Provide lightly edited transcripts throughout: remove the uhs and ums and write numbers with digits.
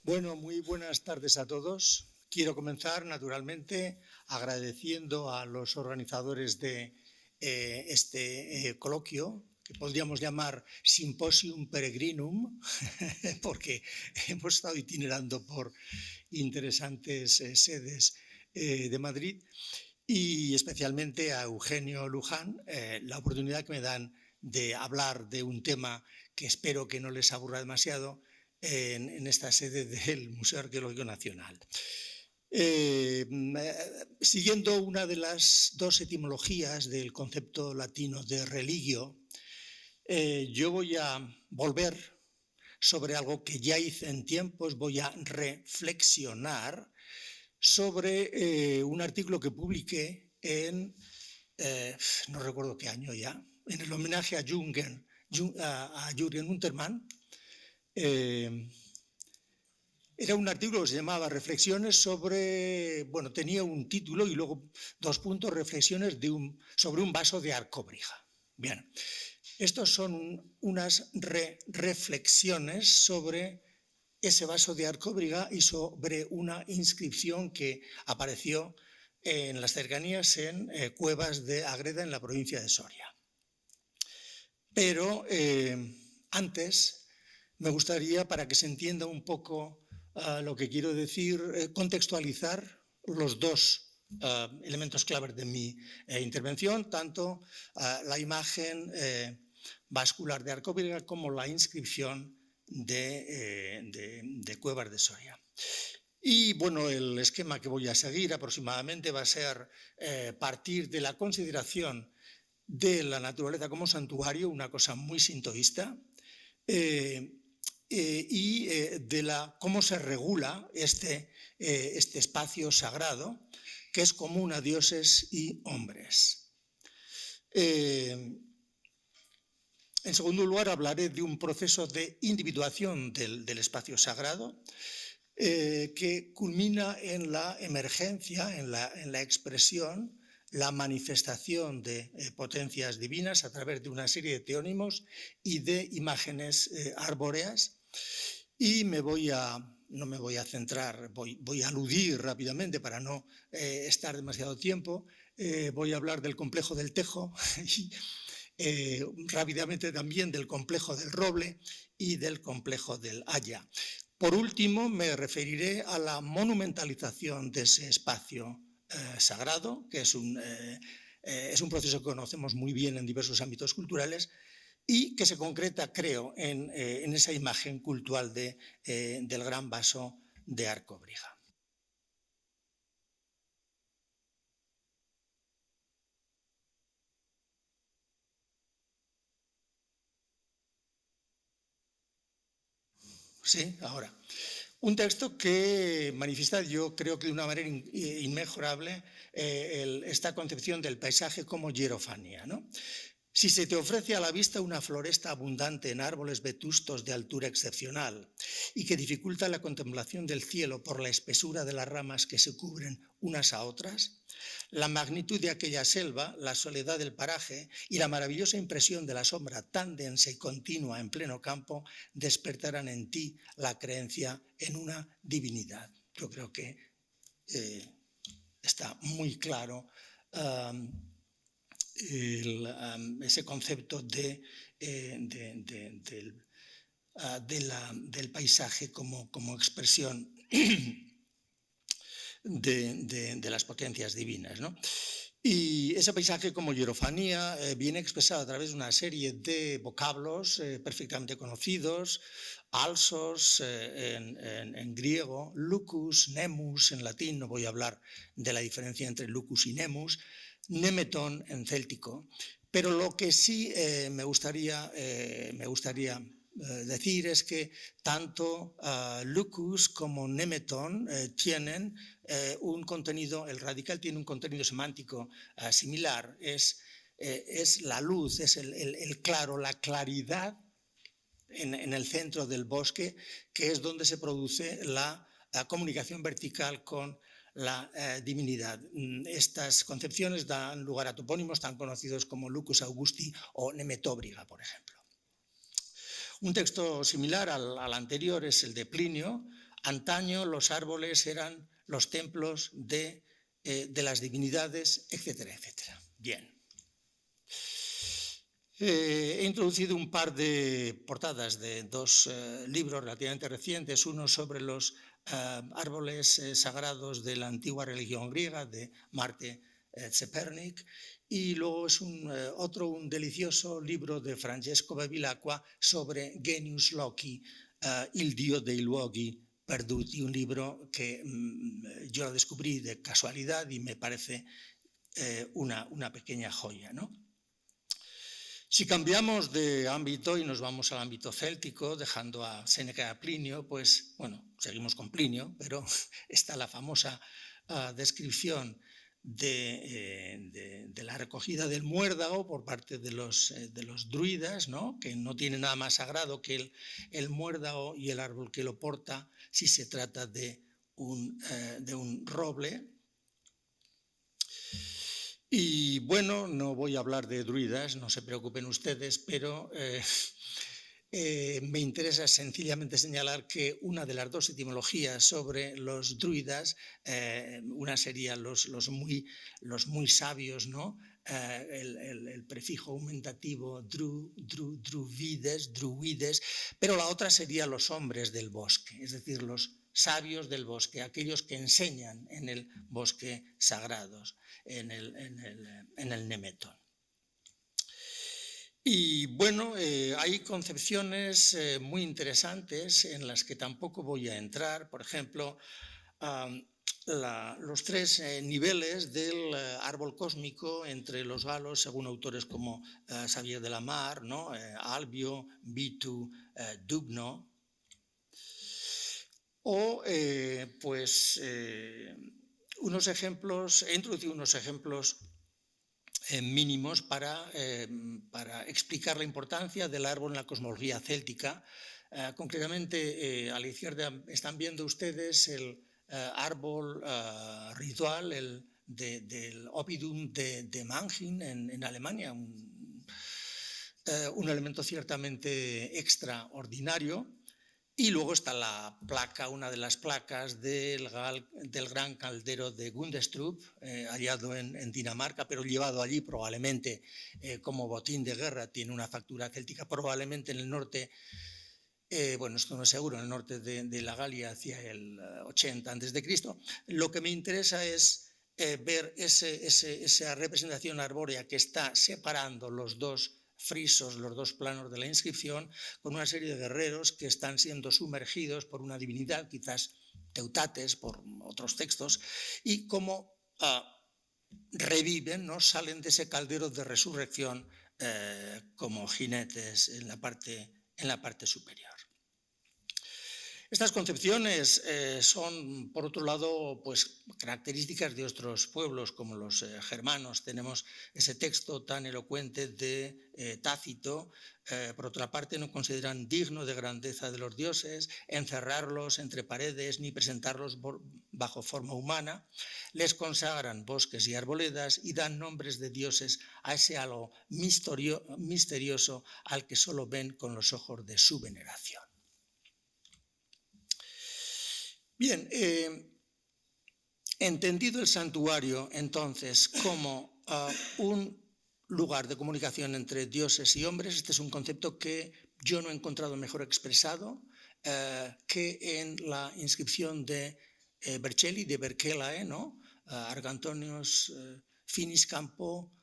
Bueno, muy buenas tardes a todos. Quiero comenzar, naturalmente, agradeciendo a los organizadores de este coloquio, que podríamos llamar Symposium Peregrinum, porque hemos estado itinerando por interesantes sedes de Madrid, y especialmente a Eugenio Luján, la oportunidad que me dan de hablar de un tema que espero que no les aburra demasiado en esta sede del Museo Arqueológico Nacional. Siguiendo una de las dos etimologías del concepto latino de religio, yo voy a volver sobre algo que ya hice en tiempos, voy a reflexionar sobre un artículo que publiqué en, no recuerdo qué año ya, en el homenaje a Jürgen Untermann. Era un artículo que se llamaba Reflexiones sobre, bueno, tenía un título y luego 2 puntos, reflexiones sobre un vaso de Arcóbriga. Bien, estos son unas reflexiones sobre ese vaso de Arcóbriga y sobre una inscripción que apareció en las cercanías en Cuevas de Ágreda, en la provincia de Soria. Pero antes me gustaría, para que se entienda un poco lo que quiero decir, contextualizar los dos elementos claves de mi intervención, tanto la imagen vascular de Arcóbriga como la inscripción de Cuevas de Soria. Y bueno, el esquema que voy a seguir aproximadamente va a ser partir de la consideración de la naturaleza como santuario, una cosa muy sintoísta, y de cómo se regula este espacio sagrado que es común a dioses y hombres. En segundo lugar, hablaré de un proceso de individuación del espacio sagrado que culmina en la emergencia, en la expresión, la manifestación de potencias divinas a través de una serie de teónimos y de imágenes arbóreas. Y no me voy a centrar, voy a aludir rápidamente para no estar demasiado tiempo. Voy a hablar del complejo del Tejo y rápidamente también del complejo del Roble y del complejo del Haya. Por último, me referiré a la monumentalización de ese espacio sagrado, que es un proceso que conocemos muy bien en diversos ámbitos culturales y que se concreta, creo, en esa imagen cultural del gran vaso de Arcóbriga. Sí, ahora. Un texto que manifiesta, yo creo que de una manera inmejorable, esta concepción del paisaje como hierofanía, ¿no? Si se te ofrece a la vista una floresta abundante en árboles vetustos de altura excepcional y que dificulta la contemplación del cielo por la espesura de las ramas que se cubren unas a otras, la magnitud de aquella selva, la soledad del paraje y la maravillosa impresión de la sombra tan densa y continua en pleno campo despertarán en ti la creencia en una divinidad. Yo creo que está muy claro ese concepto del paisaje como expresión de las potencias divinas, ¿no? Y ese paisaje como hierofanía viene expresado a través de una serie de vocablos perfectamente conocidos, alsos en griego, lucus, nemus en latín, no voy a hablar de la diferencia entre lucus y nemus, nemeton en céltico, pero lo que sí me gustaría decir es que tanto lucus como nemeton tienen un contenido, el radical tiene un contenido semántico similar, es la luz, es el claro, la claridad en el centro del bosque, que es donde se produce la comunicación vertical con la divinidad. Estas concepciones dan lugar a topónimos tan conocidos como Lucus Augusti o Nemetóbriga, por ejemplo. Un texto similar al anterior es el de Plinio, Antaño los árboles eran los templos de las divinidades, etcétera, etcétera. Bien. He introducido un par de portadas de dos libros relativamente recientes, uno sobre los árboles sagrados de la antigua religión griega, de Marte Czepernik, y luego es un delicioso libro de Francesco Bevilacqua sobre Genius Loci, il dio dei luoghi perduti, un libro que yo lo descubrí de casualidad y me parece una pequeña joya, ¿no? Si cambiamos de ámbito y nos vamos al ámbito céltico, dejando a Séneca y a Plinio, pues, bueno, seguimos con Plinio, pero está la famosa descripción de la recogida del muérdago por parte de los druidas, ¿no? Que no tiene nada más sagrado que el muérdago y el árbol que lo porta, si se trata de un roble. Y bueno, no voy a hablar de druidas, no se preocupen ustedes, pero me interesa sencillamente señalar que una de las dos etimologías sobre los druidas, una sería los muy sabios, ¿no? El prefijo aumentativo druides, pero la otra sería los hombres del bosque, es decir, los sabios del bosque, aquellos que enseñan en el bosque sagrados, en el Nemetón. Y bueno, hay concepciones muy interesantes en las que tampoco voy a entrar, por ejemplo, los tres niveles del árbol cósmico entre los galos, según autores como Xavier de la Mar, ¿no? Albio, Vitu, Dubno, o unos ejemplos, he introducido unos ejemplos mínimos para explicar la importancia del árbol en la cosmología céltica. Concretamente, a la izquierda están viendo ustedes el árbol ritual del Oppidum de Mannheim en Alemania, un elemento ciertamente extraordinario. Y luego está la placa, una de las placas del gran caldero de Gundestrup, hallado en Dinamarca, pero llevado allí probablemente como botín de guerra. Tiene una factura céltica, probablemente en el norte, bueno, esto no es seguro, en el norte de la Galia hacia el 80 a.C. Lo que me interesa es ver esa representación arbórea que está separando los dos frisos, los dos planos de la inscripción, con una serie de guerreros que están siendo sumergidos por una divinidad, quizás Teutates, por otros textos, y cómo reviven, ¿no? Salen de ese caldero de resurrección como jinetes en la parte superior. Estas concepciones son, por otro lado, pues, características de otros pueblos como los germanos. Tenemos ese texto tan elocuente de Tácito. Por otra parte, no consideran digno de grandeza de los dioses encerrarlos entre paredes ni presentarlos bajo forma humana. Les consagran bosques y arboledas y dan nombres de dioses a ese algo misterioso al que solo ven con los ojos de su veneración. Bien, entendido el santuario entonces como un lugar de comunicación entre dioses y hombres, este es un concepto que yo no he encontrado mejor expresado que en la inscripción de Vercelli, de Berkelae, ¿no? Argantonios finis campo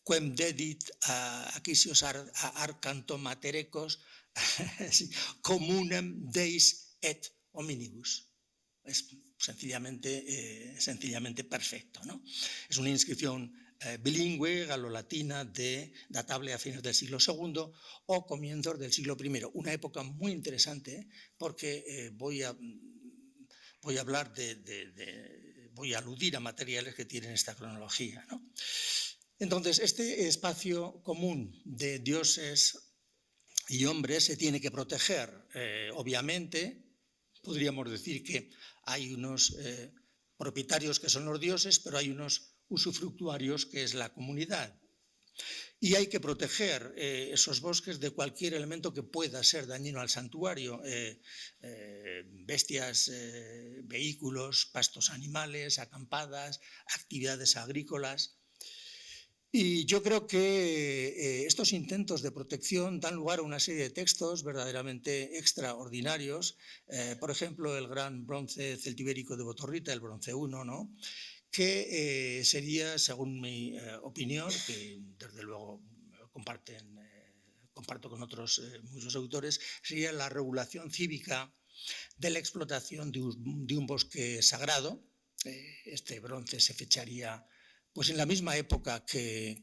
quem dedit aquisios arcantomaterecos comunem deis et hominibus. Es sencillamente perfecto, ¿no? Es una inscripción bilingüe galo-latina datable a fines del siglo II o comienzos del siglo I, una época muy interesante porque voy a hablar voy a aludir a materiales que tienen esta cronología, ¿no? Entonces, este espacio común de dioses y hombres se tiene que proteger. Obviamente, podríamos decir que hay unos propietarios que son los dioses, pero hay unos usufructuarios que es la comunidad. Y hay que proteger esos bosques de cualquier elemento que pueda ser dañino al santuario, bestias, vehículos, pastos animales, acampadas, actividades agrícolas. Y yo creo que estos intentos de protección dan lugar a una serie de textos verdaderamente extraordinarios. Por ejemplo, el gran bronce celtibérico de Botorrita, el bronce I, ¿no?, que sería, según mi opinión, que desde luego comparto con otros muchos autores, sería la regulación cívica de la explotación de un bosque sagrado. Este bronce se fecharía pues en la misma época que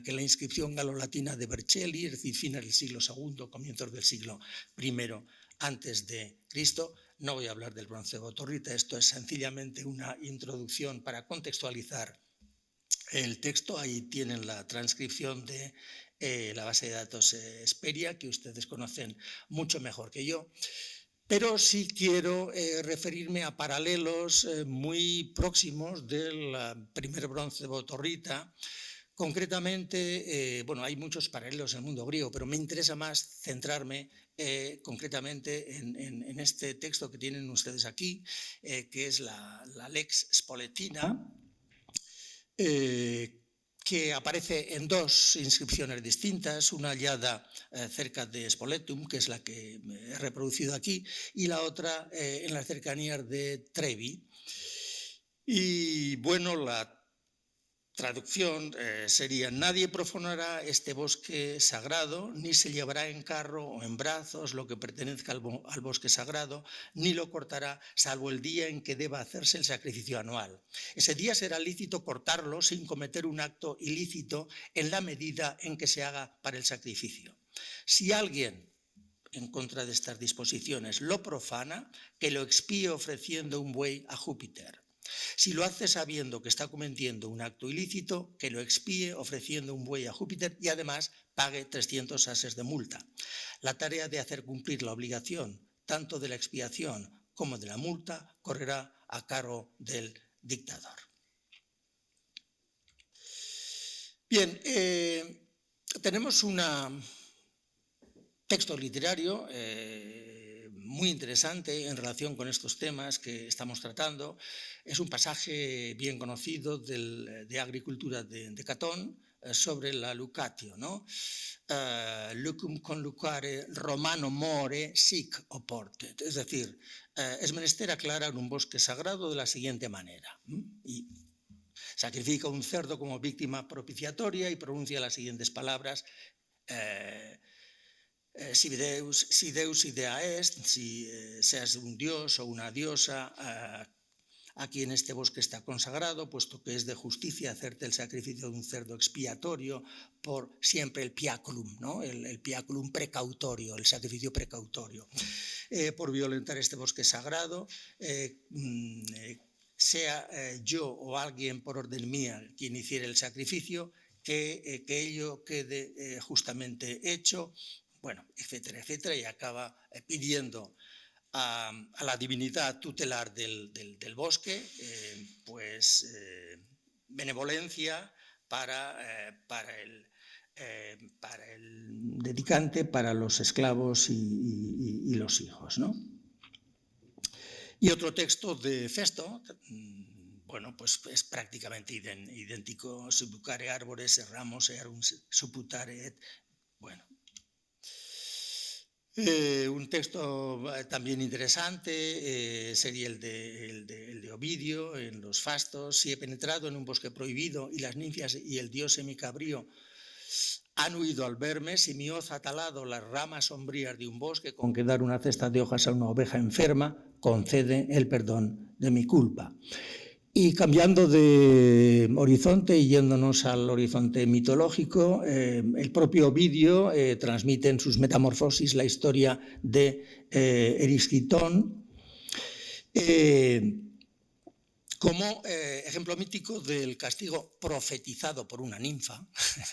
la inscripción galolatina de Vercelli, es decir, fines del siglo II, comienzos del siglo I antes de Cristo. No voy a hablar del bronce de Botorrita, esto es sencillamente una introducción para contextualizar el texto. Ahí tienen la transcripción de la base de datos Hesperia, que ustedes conocen mucho mejor que yo. Pero sí quiero referirme a paralelos muy próximos del primer bronce de Botorrita. Concretamente, bueno, hay muchos paralelos en el mundo griego, pero me interesa más centrarme concretamente en este texto que tienen ustedes aquí, que es la Lex Spoletina, que aparece en dos inscripciones distintas, una hallada cerca de Spoletum, que es la que he reproducido aquí, y la otra en las cercanías de Trevi. Y bueno, la traducción sería: nadie profanará este bosque sagrado, ni se llevará en carro o en brazos lo que pertenezca al bosque sagrado, ni lo cortará, salvo el día en que deba hacerse el sacrificio anual. Ese día será lícito cortarlo sin cometer un acto ilícito en la medida en que se haga para el sacrificio. Si alguien, en contra de estas disposiciones, lo profana, que lo expíe ofreciendo un buey a Júpiter. Si lo hace sabiendo que está cometiendo un acto ilícito, que lo expíe ofreciendo un buey a Júpiter y además pague 300 ases de multa. La tarea de hacer cumplir la obligación, tanto de la expiación como de la multa, correrá a cargo del dictador. Bien, tenemos un texto literario muy interesante en relación con estos temas que estamos tratando. Es un pasaje bien conocido de Agricultura de Catón sobre la lucatio, ¿no? Lucum conlucare romano more sic oportet. Es decir, es menester aclarar un bosque sagrado de la siguiente manera. Y sacrifica un cerdo como víctima propiciatoria y pronuncia las siguientes palabras: si Deus idea est, si seas un dios o una diosa, aquí en este bosque está consagrado, puesto que es de justicia hacerte el sacrificio de un cerdo expiatorio por siempre el piaculum, ¿no? El piaculum precautorio, el sacrificio precautorio. Por violentar este bosque sagrado, sea yo o alguien por orden mía quien hiciera el sacrificio, que ello quede justamente hecho. Bueno, etcétera, etcétera, y acaba pidiendo a la divinidad tutelar del bosque pues benevolencia para el dedicante, para los esclavos y los hijos, ¿no? Y otro texto de Festo, bueno, pues es prácticamente idéntico: subbucare arbores, ramos, earum subutare et, bueno. Un texto también interesante sería el de Ovidio en los Fastos. Si he penetrado en un bosque prohibido y las ninfias y el dios semicabrío han huido al verme, si mi hoz ha talado las ramas sombrías de un bosque con que dar una cesta de hojas a una oveja enferma, concede el perdón de mi culpa. Y cambiando de horizonte y yéndonos al horizonte mitológico, el propio Ovidio transmite en sus Metamorfosis la historia de Erisquitón como ejemplo mítico del castigo profetizado por una ninfa,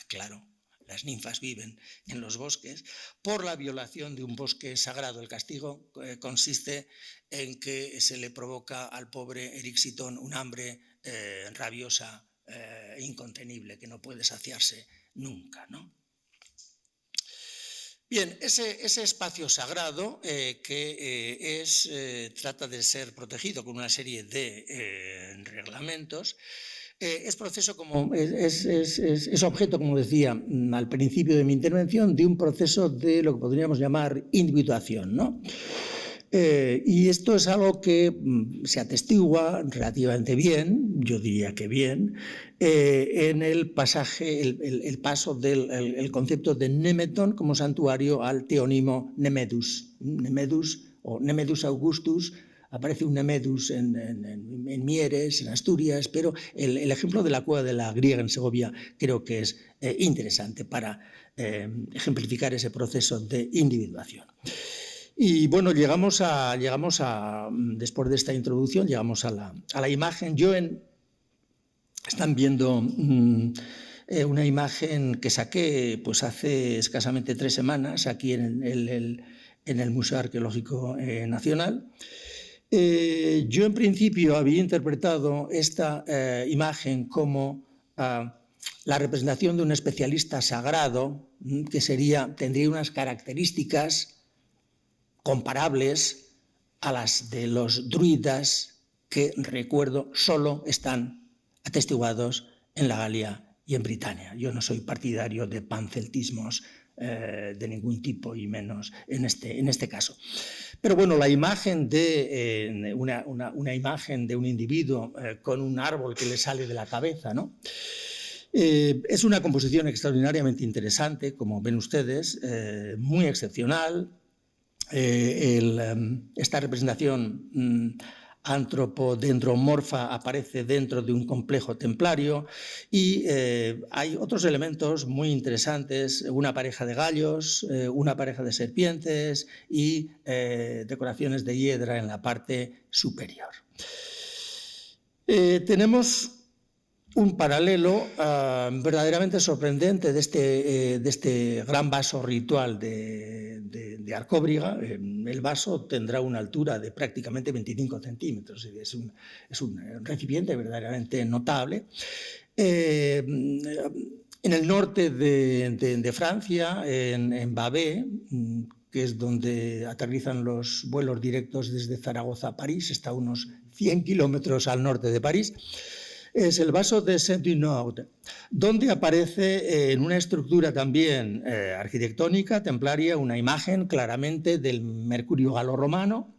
claro. Las ninfas viven en los bosques, por la violación de un bosque sagrado. El castigo consiste en que se le provoca al pobre Erisquitón un hambre rabiosa incontenible, que no puede saciarse nunca, ¿no? Bien, ese espacio sagrado trata de ser protegido con una serie de reglamentos. Es objeto, como decía al principio de mi intervención, de un proceso de lo que podríamos llamar individuación, ¿no? Y esto es algo que se atestigua relativamente bien, yo diría que bien, en el pasaje, el paso del concepto de Nemeton como santuario al teónimo Nemedus. Nemedus o Nemedus Augustus, aparece un Nemedus en Mieres, en Asturias, pero el ejemplo de la cueva de la Griega en Segovia creo que es interesante para ejemplificar ese proceso de individuación. Y bueno, llegamos a después de esta introducción, llegamos a la imagen. Están viendo una imagen que saqué pues hace escasamente 3 semanas aquí en el Museo Arqueológico Nacional. Yo en principio había interpretado esta imagen como la representación de un especialista sagrado que tendría unas características comparables a las de los druidas que, recuerdo, solo están atestiguados en la Galia y en Britania. Yo no soy partidario de panceltismos de ningún tipo y menos en este caso. Pero bueno, la imagen de una imagen de un individuo con un árbol que le sale de la cabeza, ¿no? Es una composición extraordinariamente interesante, como ven ustedes, muy excepcional. Esta representación antropodendromorfa aparece dentro de un complejo templario y hay otros elementos muy interesantes, una pareja de gallos, una pareja de serpientes y decoraciones de hiedra en la parte superior. Tenemos un paralelo verdaderamente sorprendente de este gran vaso ritual de Arcóbriga. El vaso tendrá una altura de prácticamente 25 centímetros, es un recipiente verdaderamente notable. En el norte de Francia, en Babé, que es donde aterrizan los vuelos directos desde Zaragoza a París, está a unos 100 kilómetros al norte de París, es el vaso de Saint-Denis, donde aparece en una estructura también arquitectónica, templaria, una imagen claramente del Mercurio galorromano,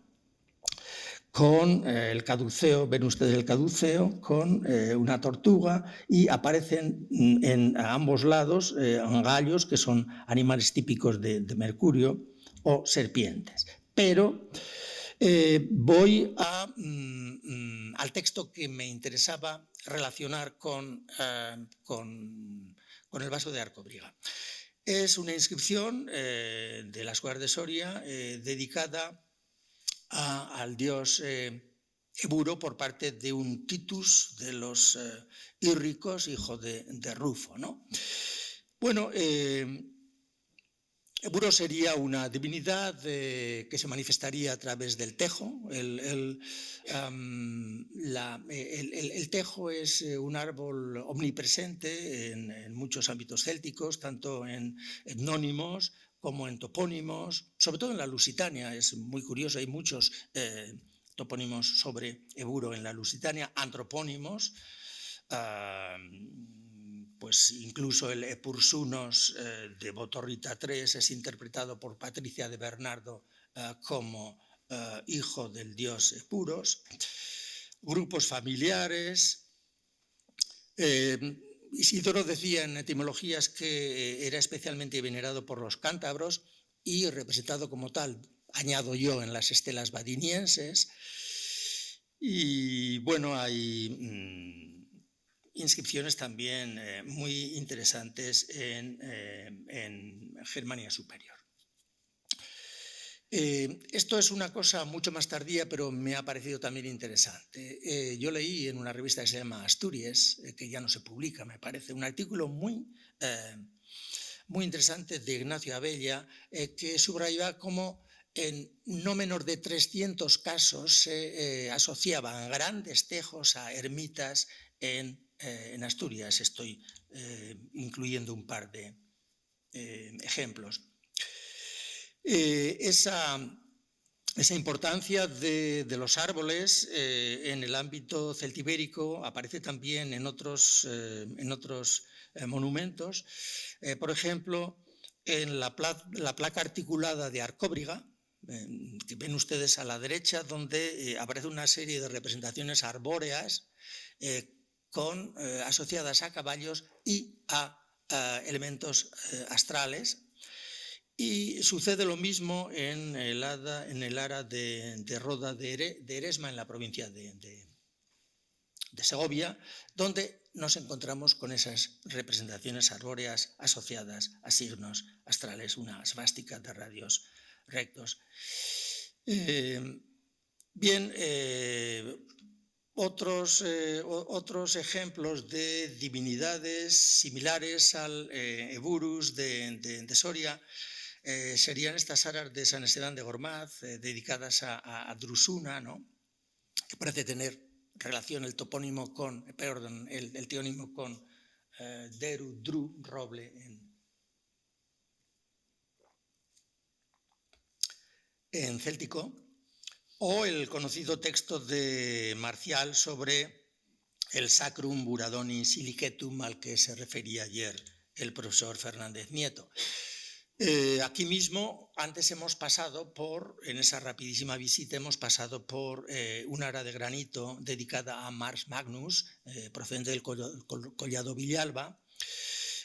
con el caduceo, ven ustedes el caduceo, con una tortuga, y aparecen a ambos lados gallos, que son animales típicos de Mercurio, o serpientes. Pero voy al texto que me interesaba relacionar con el vaso de Arcóbriga. Es una inscripción de las Cuevas de Soria dedicada al dios Eburo por parte de un Titus de los Írricos, hijo de Rufo, ¿no? Bueno, Eburo sería una divinidad que se manifestaría a través del tejo. El tejo es un árbol omnipresente en muchos ámbitos célticos, tanto en etnónimos como en topónimos, sobre todo en la Lusitania. Es muy curioso, hay muchos topónimos sobre Eburo en la Lusitania, antropónimos, pues incluso el Epursunos de Botorrita III es interpretado por Patricia de Bernardo como hijo del dios Epuros. Grupos familiares. Isidoro decía en Etimologías que era especialmente venerado por los cántabros y representado como tal, añado yo, en las estelas badinienses. Y bueno, hay inscripciones también muy interesantes en Germania Superior. Esto es una cosa mucho más tardía, pero me ha parecido también interesante. Yo leí en una revista que se llama Asturias, que ya no se publica, me parece, un artículo muy interesante de Ignacio Abella, que subrayaba cómo en no menos de 300 casos se asociaban grandes tejos a ermitas en en Asturias. Estoy incluyendo un par de ejemplos. Esa importancia de los árboles en el ámbito celtibérico aparece también en otros monumentos. Por ejemplo, en la placa articulada de Arcóbriga, que ven ustedes a la derecha, donde aparece una serie de representaciones arbóreas asociadas a caballos y a elementos astrales. Y sucede lo mismo en el Ara de Roda de Eresma, en la provincia de Segovia, donde nos encontramos con esas representaciones arbóreas asociadas a signos astrales, una svástica de radios rectos. Otros ejemplos de divinidades similares al Eburus de Soria serían estas aras de San Esteban de Gormaz, dedicadas a Drusuna, ¿no? Que parece tener relación el teónimo con Deru, Dru, roble en céltico, o el conocido texto de Marcial sobre el Sacrum Buradonis Silicetum al que se refería ayer el profesor Fernández Nieto. Aquí mismo, antes en esa rapidísima visita, hemos pasado por una ara de granito dedicada a Mars Magnus, procedente del Collado Villalba,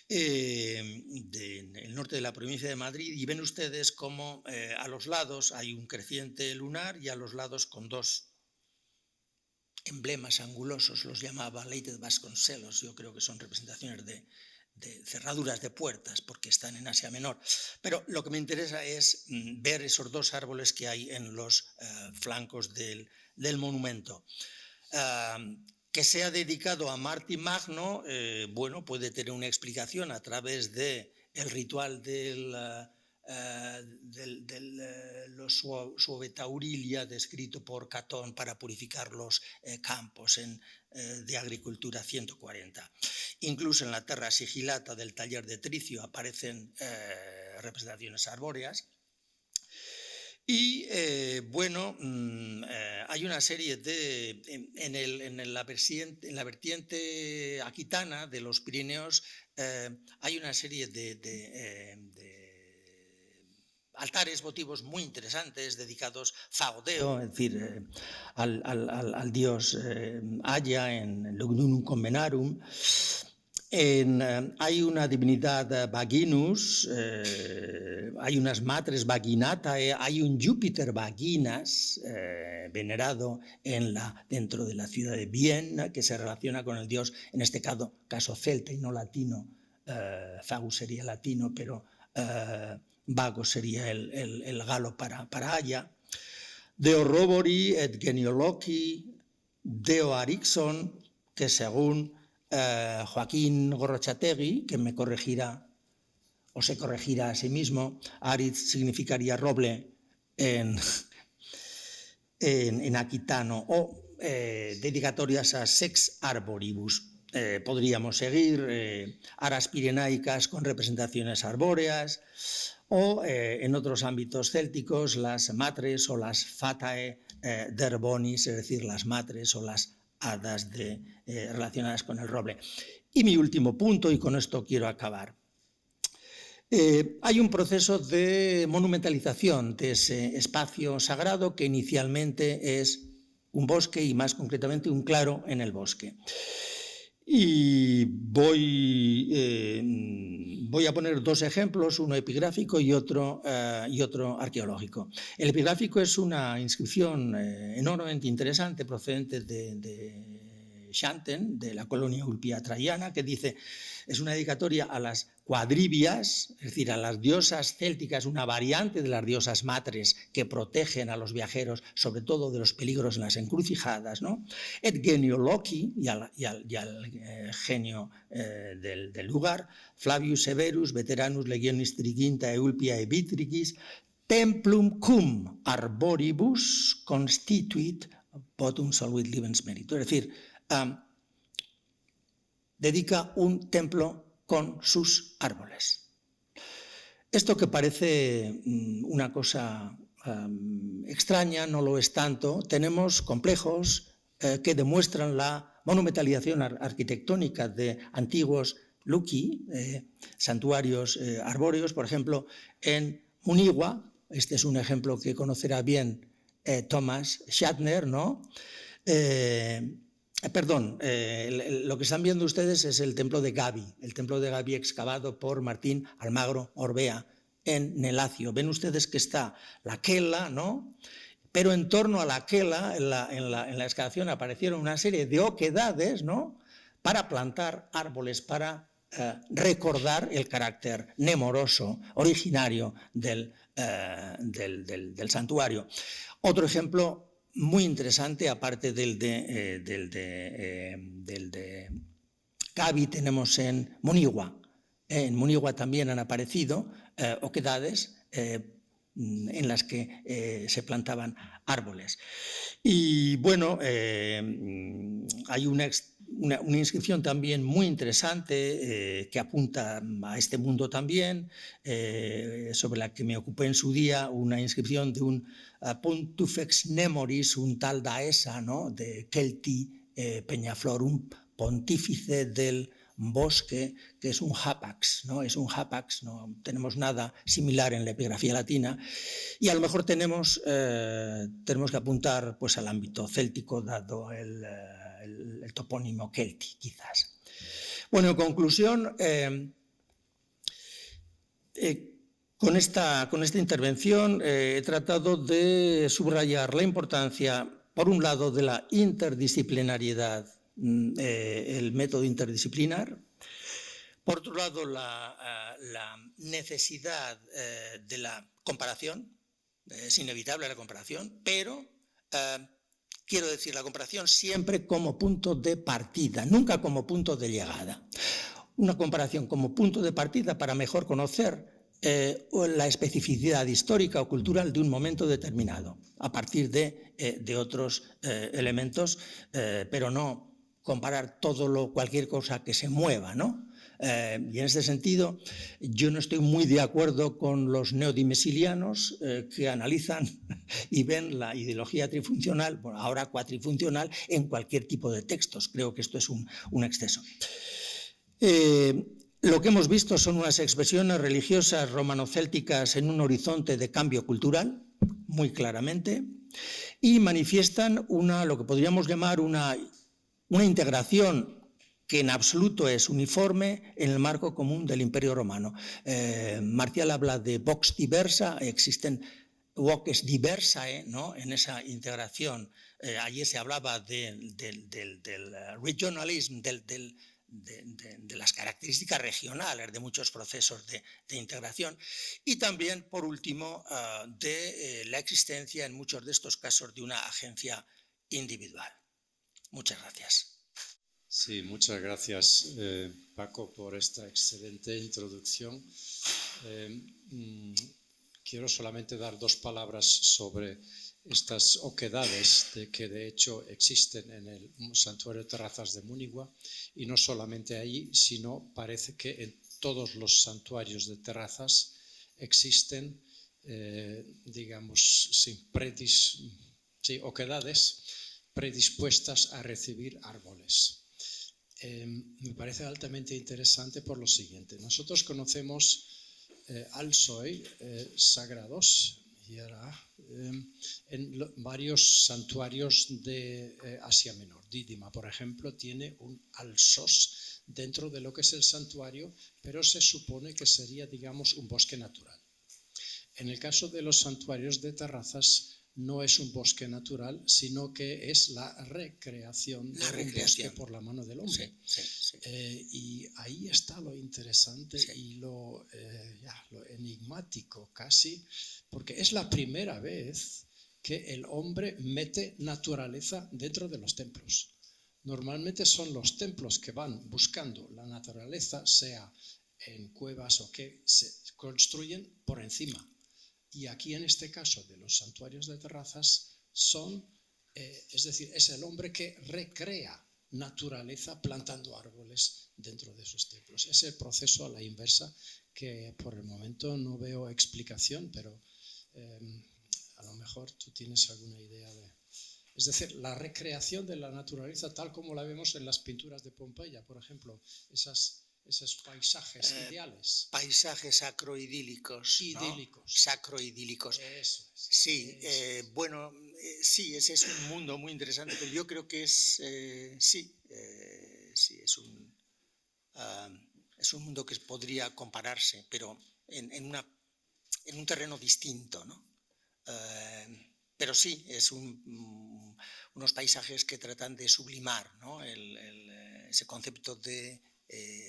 en el norte de la provincia de Madrid, y ven ustedes cómo a los lados hay un creciente lunar y a los lados con dos emblemas angulosos, los llamaba Leited Vasconcelos. Yo creo que son representaciones de cerraduras de puertas, porque están en Asia Menor. Pero lo que me interesa es ver esos dos árboles que hay en los flancos del monumento. Que sea dedicado a Martín Magno, bueno, puede tener una explicación a través del ritual los Suovetaurilia descrito por Catón para purificar los campos de agricultura 140. Incluso en la Terra Sigillata del taller de Tricio aparecen representaciones arbóreas. Y bueno, hay una serie en la vertiente aquitana de los Pirineos, hay una serie de altares votivos muy interesantes dedicados Faodeo, es decir, al dios Aya en Lugnunum Convenarum. Hay una divinidad Vaginus, hay unas matres Vaginatae, hay un Júpiter Vaginas venerado dentro de la ciudad de Viena, que se relaciona con el dios, en este caso celta y no latino. Fagus sería latino, pero Vago sería el galo para Aya. Deo Robori et Genioloci, Deo Arixon, que según Joaquín Gorrochategui, que me corregirá o se corregirá a sí mismo, Aritz significaría roble en aquitano, o dedicatorias a Sex Arboribus. Podríamos seguir aras pirenaicas con representaciones arbóreas, o en otros ámbitos célticos las matres o las fatae derbonis, es decir, las matres o las hadas relacionadas con el roble. Y mi último punto, y con esto quiero acabar. Hay un proceso de monumentalización de ese espacio sagrado que inicialmente es un bosque y más concretamente un claro en el bosque. Y voy a poner dos ejemplos, uno epigráfico y otro arqueológico. El epigráfico es una inscripción enormemente interesante procedente de Xanten, de la colonia Ulpia Traiana, que dice, es una dedicatoria a las cuadrivias, es decir, a las diosas célticas, una variante de las diosas matres que protegen a los viajeros, sobre todo de los peligros en las encrucijadas, ¿no? Et genio loci, y al genio del lugar, Flavius Severus, veteranus legionis triginta eulpia e vitricis, templum cum arboribus constituit potum solvit livens meritum. Es decir, dedica un templo con sus árboles. Esto que parece una cosa extraña, no lo es tanto. Tenemos complejos que demuestran la monumentalización arquitectónica de antiguos luki, santuarios arbóreos. Por ejemplo, en Munigua, este es un ejemplo que conocerá bien Thomas Shatner, ¿no? Lo que están viendo ustedes es el templo de Gabi excavado por Martín Almagro Orbea en Nelacio. Ven ustedes que está la quela, ¿no? Pero en torno a la quela, en la excavación aparecieron una serie de oquedades, ¿no? Para plantar árboles, para recordar el carácter nemoroso, originario del santuario. Otro ejemplo muy interesante, aparte del de Gabi, tenemos en Munigua. En Munigua también han aparecido oquedades en las que se plantaban árboles. Y bueno, hay una inscripción también muy interesante que apunta a este mundo también, sobre la que me ocupé en su día, una inscripción de un Pontifex Nemoris, un tal Daesa, ¿no? De Kelti Peñaflor, un pontífice del bosque, que es un hapax, ¿no? Es un hapax, no tenemos nada similar en la epigrafía latina, y a lo mejor tenemos que apuntar pues, al ámbito céltico, dado el topónimo Kelti, quizás. Bueno, en conclusión, con esta intervención he tratado de subrayar la importancia, por un lado, de la interdisciplinariedad, el método interdisciplinar. Por otro lado, la necesidad de la comparación. Es inevitable la comparación, pero quiero decir, la comparación siempre como punto de partida, nunca como punto de llegada. Una comparación como punto de partida para mejor conocer la especificidad histórica o cultural de un momento determinado, a partir de otros elementos, pero no comparar cualquier cosa que se mueva, ¿no? Y en este sentido, yo no estoy muy de acuerdo con los neodimesilianos que analizan y ven la ideología trifuncional, bueno, ahora cuatrifuncional, en cualquier tipo de textos. Creo que esto es un exceso. Lo que hemos visto son unas expresiones religiosas romanocélticas en un horizonte de cambio cultural, muy claramente, y manifiestan lo que podríamos llamar una integración que en absoluto es uniforme en el marco común del Imperio Romano. Marcial habla de vox diversa, existen voces diversae, ¿no? En esa integración. Allí se hablaba del regionalism, de las características regionales de muchos procesos de integración, y también, por último, de la existencia en muchos de estos casos de una agencia individual. Muchas gracias. Sí, muchas gracias, Paco, por esta excelente introducción. Quiero solamente dar dos palabras sobre estas oquedades que de hecho existen en el santuario de Terrazas de Munigua, y no solamente ahí, sino parece que en todos los santuarios de terrazas existen, oquedades predispuestas a recibir árboles. Me parece altamente interesante por lo siguiente. Nosotros conocemos alsoi sagrados en varios santuarios de Asia Menor. Dídima, por ejemplo, tiene un alsos dentro de lo que es el santuario, pero se supone que sería, digamos, un bosque natural. En el caso de los santuarios de terrazas, no es un bosque natural, sino que es la recreación de un bosque por la mano del hombre. Sí. Y ahí está lo interesante y lo enigmático casi, porque es la primera vez que el hombre mete naturaleza dentro de los templos. Normalmente son los templos que van buscando la naturaleza, sea en cuevas o que se construyen por encima. Y aquí en este caso de los santuarios de terrazas es decir, es el hombre que recrea naturaleza plantando árboles dentro de esos templos. Es el proceso a la inversa que por el momento no veo explicación, pero a lo mejor tú tienes alguna idea de... Es decir, la recreación de la naturaleza tal como la vemos en las pinturas de Pompeya, por ejemplo, esos paisajes ideales. Paisajes sacroidílicos. Idílicos. ¿No? Sacroidílicos. Eso es. Sí, bueno, sí, ese es un mundo muy interesante, pero yo creo que es, sí, es un mundo que podría compararse, pero en un terreno distinto, ¿no? Pero sí, es unos paisajes que tratan de sublimar, ¿no? Ese concepto de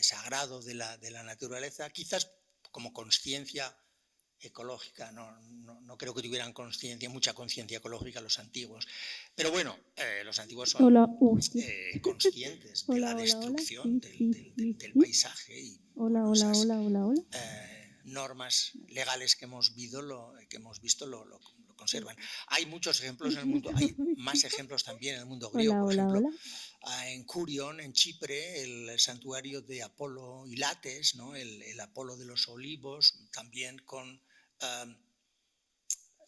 sagrado de la naturaleza, quizás como conciencia ecológica, no creo que tuvieran mucha conciencia ecológica los antiguos, pero bueno, los antiguos son conscientes de la destrucción del paisaje y esas normas legales que hemos visto lo conservan. Hay muchos ejemplos en el mundo, hay más ejemplos también en el mundo griego, por ejemplo, en Curion, en Chipre, el santuario de Apolo y Lates, ¿no? el Apolo de los olivos, también con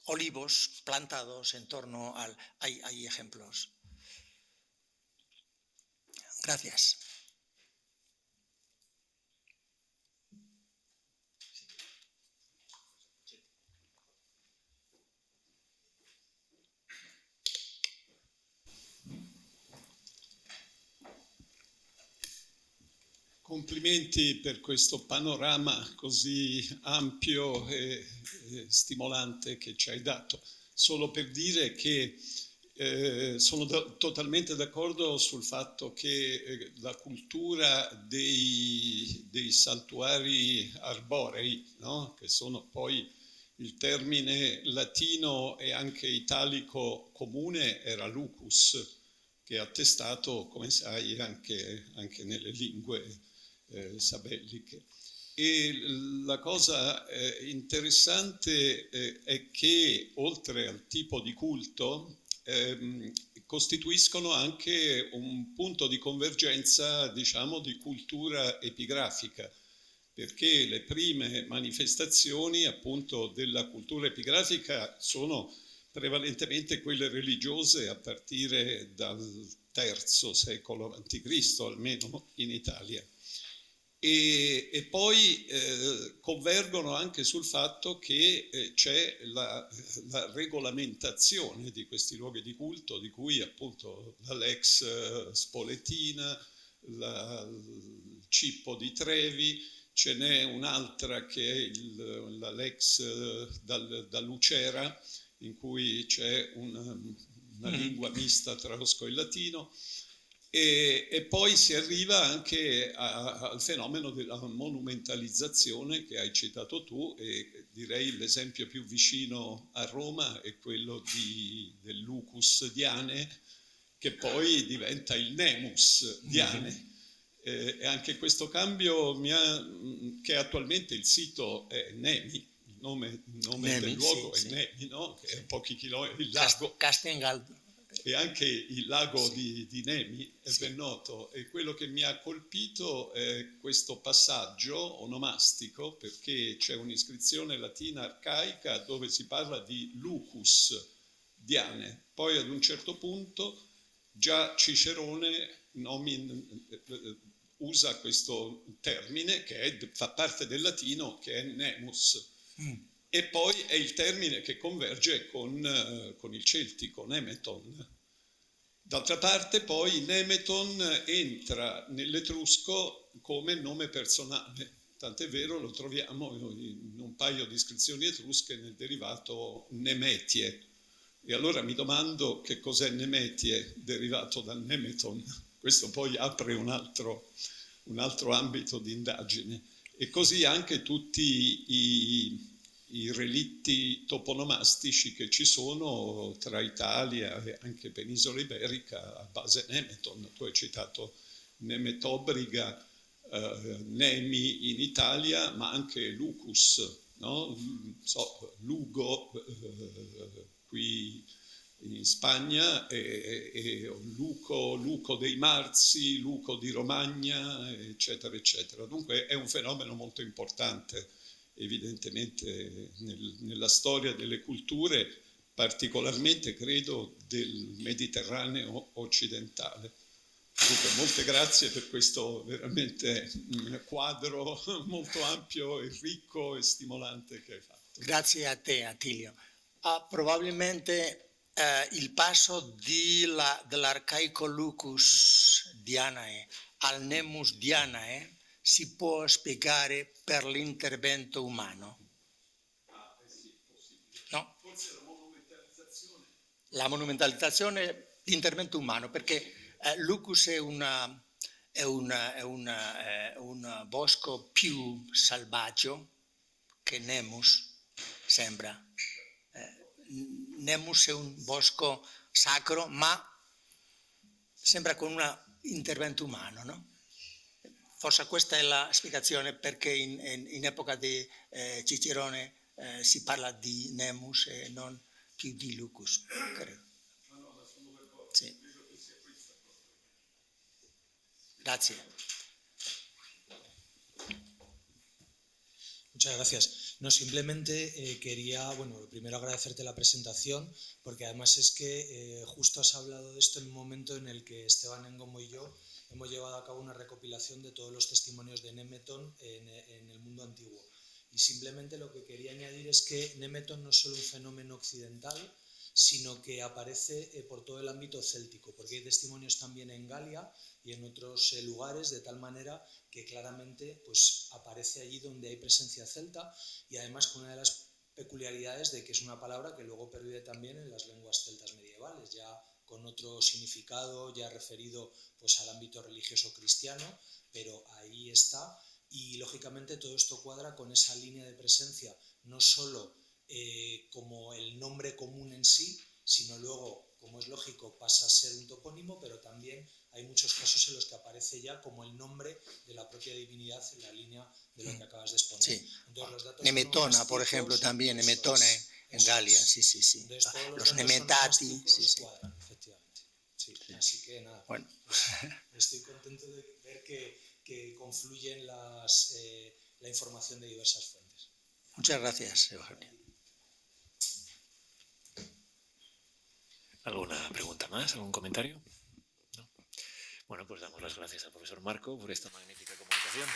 olivos plantados en torno al... Hay ejemplos. Gracias. Complimenti per questo panorama così ampio e stimolante che ci hai dato. Solo per dire che sono totalmente d'accordo sul fatto che la cultura dei santuari arborei, no? Che sono poi il termine latino e anche italico comune, era lucus, che è attestato, come sai, anche nelle lingue sabelliche. E la cosa interessante è che oltre al tipo di culto costituiscono anche un punto di convergenza, diciamo, di cultura epigrafica, perché le prime manifestazioni appunto della cultura epigrafica sono prevalentemente quelle religiose a partire dal III secolo a.C., almeno in Italia. E poi convergono anche sul fatto che c'è la regolamentazione di questi luoghi di culto, di cui appunto la Lex Spoletina, il Cippo di Trevi, ce n'è un'altra che è la Lex da Lucera, in cui c'è una lingua mista tra osco e latino. E poi si arriva anche al fenomeno della monumentalizzazione che hai citato tu, e direi l'esempio più vicino a Roma è quello del Lucus Diane, che poi diventa il Nemus Diane. E anche questo cambio che attualmente il sito è Nemi, il nome Nemi, del luogo è Nemi, no? Che è a pochi chilometri, il lago. Castengaldo. E anche il lago di Nemi è ben noto, e quello che mi ha colpito è questo passaggio onomastico, perché c'è un'iscrizione latina arcaica dove si parla di Lucus Diane, poi ad un certo punto già Cicerone usa questo termine che fa parte del latino, che è Nemus. E poi è il termine che converge con il celtico, Nemeton. D'altra parte poi Nemeton entra nell'etrusco come nome personale, tant'è vero lo troviamo in un paio di iscrizioni etrusche nel derivato Nemetie. E allora mi domando che cos'è Nemetie derivato da Nemeton. Questo poi apre un altro ambito di indagine. E così anche tutti i relitti toponomastici che ci sono tra Italia e anche penisola iberica a base Nemeton. Tu hai citato Nemetobriga, Nemi in Italia, ma anche Lucus, no? Lugo qui in Spagna, Luco dei Marzi, Luco di Romagna, eccetera, eccetera. Dunque è un fenomeno molto importante, evidentemente, nella storia delle culture, particolarmente, credo, del Mediterraneo occidentale. Dunque, molte grazie per questo veramente quadro molto ampio e ricco e stimolante che hai fatto. Grazie a te, Attilio. Probabilmente il passo dell'arcaico Lucus Dianae al Nemus Dianae si può spiegare per l'intervento umano. Sì, possibile. No? Forse la monumentalizzazione. La monumentalizzazione, l'intervento umano, perché Lucus è un bosco più selvaggio che Nemus, sembra. Nemus è un bosco sacro, ma sembra con un intervento umano, no? Forse questa è la spiegazione perché in epoca di Cicerone si parla di Nemus e non più di Lucus, credo. Sì. Grazie. Muchas gracias. No, simplemente quería, bueno, primero agradecerte la presentación, porque además es que justo has hablado de esto en un momento en el que Esteban Engomo y yo hemos llevado a cabo una recopilación de todos los testimonios de Nemeton en el mundo antiguo. Y simplemente lo que quería añadir es que Nemeton no es solo un fenómeno occidental, sino que aparece por todo el ámbito céltico, porque hay testimonios también en Galia y en otros lugares, de tal manera que claramente pues, aparece allí donde hay presencia celta, y además con una de las peculiaridades de que es una palabra que luego pervive también en las lenguas celtas medievales, ya con otro significado, ya referido pues, al ámbito religioso cristiano, pero ahí está, y lógicamente todo esto cuadra con esa línea de presencia, no solo como el nombre común en sí, sino luego, como es lógico, pasa a ser un topónimo, pero también hay muchos casos en los que aparece ya como el nombre de la propia divinidad en la línea de lo que acabas de exponer. Sí. Entonces, los datos Nemetona, por ejemplo, también, Nemetona en Galia, sí. Entonces, todos los Nemetati, sí. cuadran, efectivamente. Sí. Así que nada, bueno. Estoy contento de ver que confluyen la información de diversas fuentes. Muchas gracias, Eugenio. ¿Alguna pregunta más? ¿Algún comentario? ¿No? Bueno, pues damos las gracias al profesor Marco por esta magnífica comunicación.